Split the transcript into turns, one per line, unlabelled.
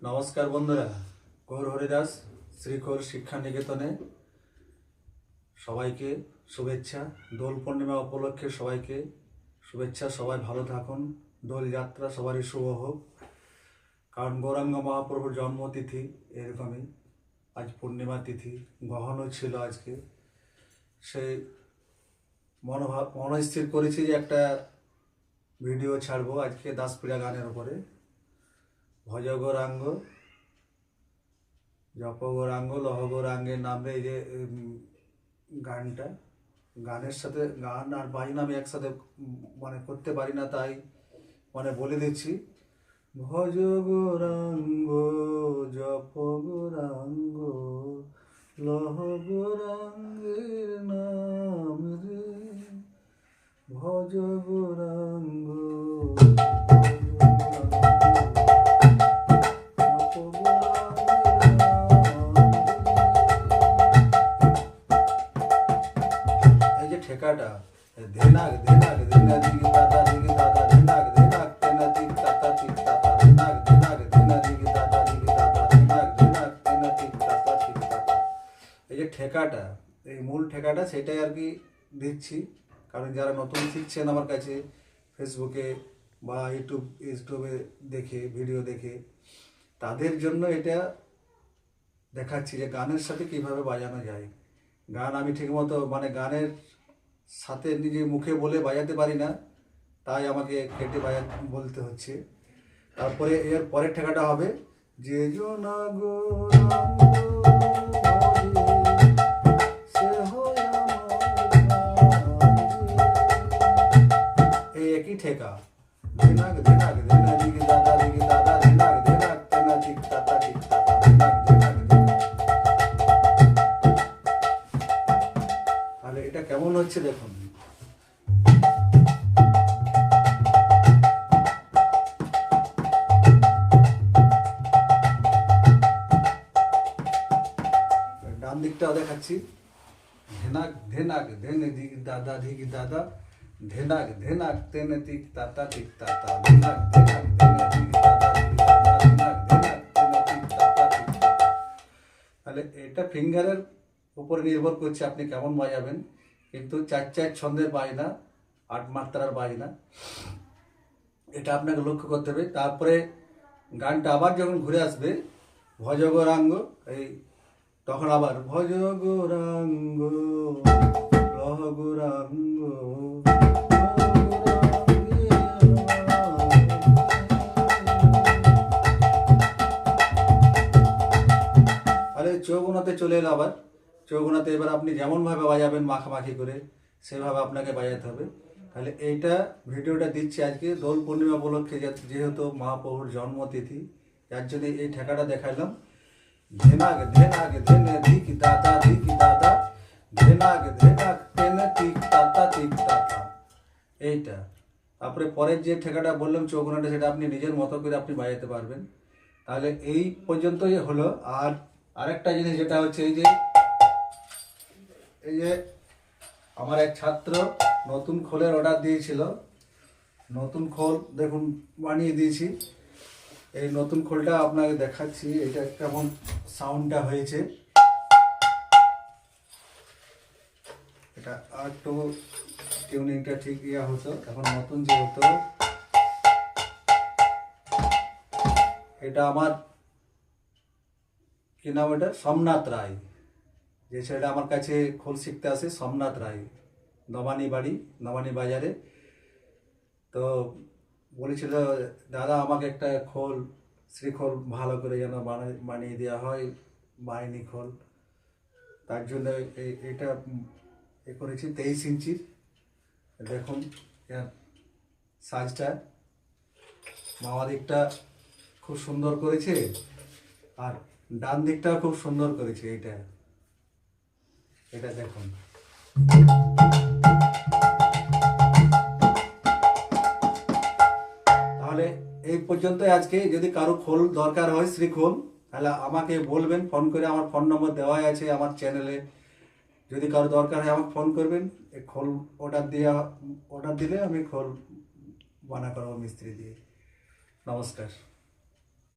নমস্কার বন্ধুরা, গৌর হরিদাস শ্রীখোল শিক্ষা নিকেতনে সবাইকে শুভেচ্ছা। দোল পূর্ণিমা উপলক্ষে সবাইকে শুভেচ্ছা। সবাই ভালো থাকুন, দোল যাত্রা সবারই শুভ হোক। কারণ গৌরাঙ্গ মহাপ্রভুর জন্মতিথি এরকমই, আজ পূর্ণিমা তিথি, গহনও ছিল আজকে। সেই মনস্থির করেছি যে একটা ভিডিও ছাড়বো আজকে দাসপিড়া গানের উপরে। ভজ গৌরাঙ্গ জপ গৌরাঙ্গ লহ গৌরাঙ্গের নামে এই যে গানটা, গানের সাথে গান আর বাজনা আমি একসাথে করতে পারি না, তাই বলে দিচ্ছি। ভজ গৌরাঙ্গ জপ গৌরাঙ্গ লহ গৌরাঙ্গের নাম রে, ভজ গৌরাঙ্গ। ঠেকাটা ধেনাক ধেনাক ধেনা দিগি দাদা দিগি দাদা ধেনাক ধেনাক তেনা দিগ দাদা দিগ দাদা ধেনাক ধেনাক ধেনা দিগি দাদা দিগি দাদা ধেনাক ধেনাক তেনা দিগ দাদা দিগ দাদা। এই যে ঠেকাটা, এই মূল ঠেকাটা সেটাই আর কি দিচ্ছি। কারণ যারা নতুন শিখছেন আমার কাছে ফেসবুকে বা ইউটিউবে দেখে ভিডিও দেখে, তাদের জন্য এটা দেখাচ্ছি যে গানের সাথে কিভাবে বাজানো যায়। গান আমি ঠিকমতো গানের সাথে নিজে মুখে বলে বাজাতে পারি না, তাই আমাকে কেটে বলতে হচ্ছে। তারপরে এর পরের ঠেকাটা হবে যে জনা এই একই ঠেকা, ধিনাক ধিনাক ধিনা দিগি দাদা দিগি দাদা ধিনাক ধিনাক তেনা দিগ দাদা দিগ দাদা ধিনাক ধিনাক ধিনা। তাহলে এটা কেমন হচ্ছে দেখুন। ডান দিকটাও দেখাচ্ছি। ধেনাক ধেনাক ধেনে দিগ দাদা দিগ দাদা ধেনাক ধেনাক তেনে দিগ দাদা দিগ দাদা ধেনাক ধেনাক ধেনে দিগ দাদা দিগ দাদা ধেনাক ধেনাক তেনে দিগ দাদা দিগ দাদা। তাহলে এটা ফিঙ্গারের উপরে নির্ভর করছে আপনি কেমন বাজাবেন, কিন্তু 4/4 ছন্দের বাজনা, 8 মাত্রার বাজনা, এটা আপনাকে লক্ষ্য করতে হবে। তারপরে গানটা আবার যখন ঘুরে আসবে ভজ গৌরাঙ্গ, এই তখন আবার ভজ গৌরাঙ্গ লহ গৌরাঙ্গ। তাহলে চৌগুণাতে চলে এলো আবার। চৌগুণাতে এবার আপনি যেমনভাবে বাজাবেন মাখামাখি করে, সেভাবে আপনাকে বাজাতে হবে। তাহলে এইটা ভিডিওটা দিচ্ছি আজকে দোল পূর্ণিমা উপলক্ষে, যেহেতু মহাপ্রভুর জন্মতিথি, যার জন্য এই ঠেকাটা দেখাইলাম। ধেনাক ধেনাক ধেনে দিগ দাদা দিগ দাদা ধেনাক ধেনাক তেনে দিগ দাদা দিগ দাদা, এইটা। তারপরে পরের যে ঠেকাটা বললাম চৌগুণাটা, সেটা আপনি নিজের মতো করে আপনি বাজাতে পারবেন। তাহলে এই পর্যন্তই হলো। আর আরেকটা জিনিস যেটা হচ্ছে, এই যে আমার এক ছাত্র নতুন খোলের অর্ডার দিয়েছিল, নতুন খোল দেখুন বানিয়ে দিয়েছি। এই নতুন খোলটা আপনাকে দেখাচ্ছি, এটা কেমন সাউন্ডটা হয়েছে। এটা আর একটু টিউনিংটা ঠিক ইয়া হতো, এখন নতুন যে হতো। এটা আমার কি নাম, এটা সোমনাথ রায়, যে ছেলেটা আমার কাছে খোল শিখতে আসে, সোমনাথ রায়, নবানী বাড়ি, নবানী বাজারে। তো বলেছিল দাদা আমাকে একটা খোল, শ্রীখোল ভালো করে যেন বানিয়ে দেওয়া হয়, বাহিনী খোল। তার জন্য এটা করেছি 23 ইঞ্চির। দেখুন সাইজটা, মামা দিকটা খুব সুন্দর করেছে, আর ডান দিকটাও খুব সুন্দর করেছে। এটা দেখুন। তাহলে এই পর্যন্তই আজকে। যদি কারো খোল দরকার হয় শ্রীখোল, তাহলে আমাকে বলবেন ফোন করে, আমার ফোন নম্বর দেওয়াই আছে আমার চ্যানেলে। যদি কারো দরকার হয় আমাকে ফোন করবেন, এই খোল অর্ডার দিলে আমি খোল বানা করবো মিস্ত্রি দিয়ে। নমস্কার।